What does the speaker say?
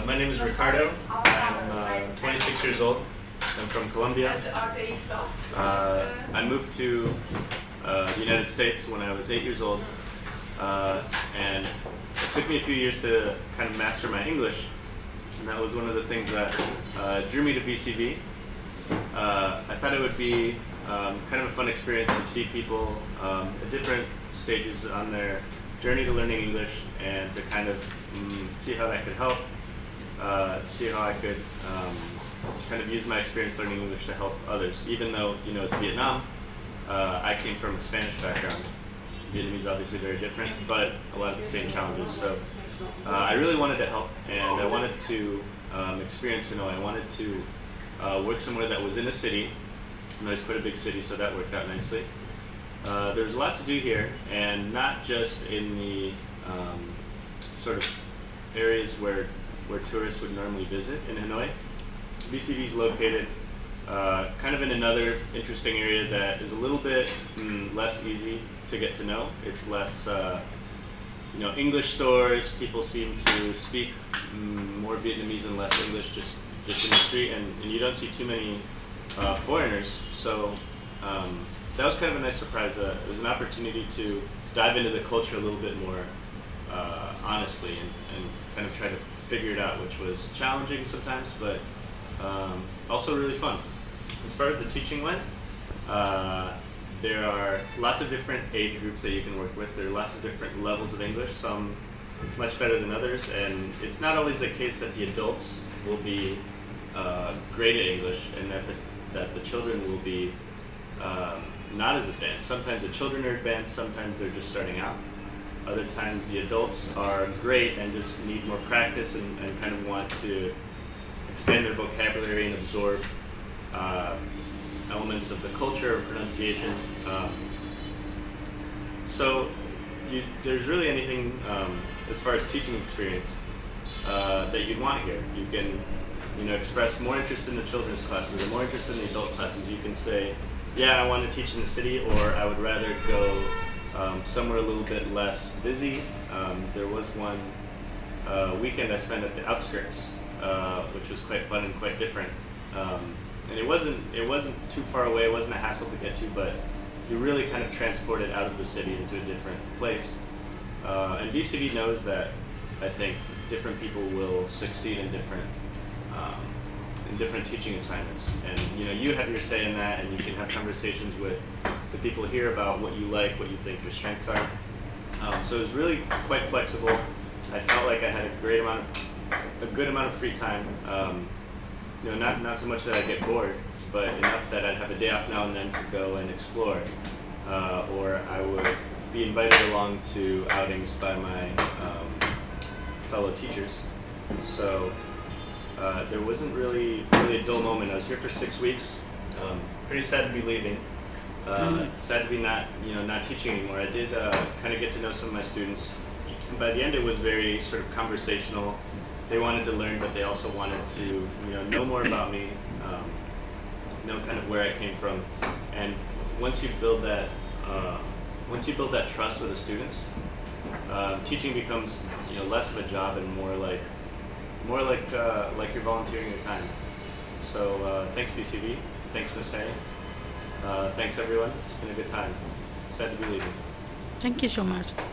My name is Ricardo. I'm 26 years old. I'm from Colombia. I moved to the United States when I was 8 years old, and it took me a few years to kind of master my English, and that was one of the things that drew me to VCV. I thought it would be kind of a fun experience to see people at different stages on their journey to learning English, and to kind of see how that could help, see how I could kind of use my experience learning English to help others. Even though, you know, it's Vietnam, I came from a Spanish background. Vietnamese is obviously very different, but a lot of the same challenges. So I really wanted to help, and I wanted to experience Hanoi. I wanted to work somewhere that was in a city. Hanoi is quite a big city, so that worked out nicely. There's a lot to do here, and not just in the sort of areas where tourists would normally visit in Hanoi. VCV is located kind of in another interesting area that is a little bit less easy to get to know. It's less, you know, English stores. People seem to speak more Vietnamese and less English just in the street, and you don't see too many foreigners. So that was kind of a nice surprise. It was an opportunity to dive into the culture a little bit more honestly, and kind of try to figure it out, which was challenging sometimes, but also really fun. As far as the teaching went, there are lots of different age groups that you can work with. There are lots of different levels of English, some much better than others, and it's not always the case that the adults will be great at English and that the children will be not as advanced. Sometimes the children are advanced, sometimes they're just starting out. Other times the adults are great and just need more practice and kind of want to expand their vocabulary and absorb elements of the culture or pronunciation. So there's really anything as far as teaching experience that you'd want here. You can, you know, express more interest in the children's classes or more interest in the adult classes. You can say, yeah, I want to teach in the city, or I would rather go somewhere a little bit less busy. There was one weekend I spent at the outskirts, which was quite fun and quite different. And it wasn't too far away. It wasn't a hassle to get to, but you really kind of transported out of the city into a different place. And VCV knows that, I think, different people will succeed in different teaching assignments. And you know, you have your say in that, and you can have conversations with the people here about what you like, what you think your strengths are. So it was really quite flexible. I felt like I had a good amount of free time. You know, not so much that I get bored, but enough that I'd have a day off now and then to go and explore, or I would be invited along to outings by my fellow teachers. So there wasn't really a dull moment. I was here for 6 weeks. Pretty sad to be leaving. Sad to be not teaching anymore. I did kind of get to know some of my students. And by the end, it was very sort of conversational. They wanted to learn, but they also wanted to, know more about me, know kind of where I came from. And once you build that trust with the students, teaching becomes less of a job and more like you're volunteering your time. So thanks VCV, thanks Ms. Hay, thanks everyone. It's been a good time. Sad to be leaving. Thank you so much.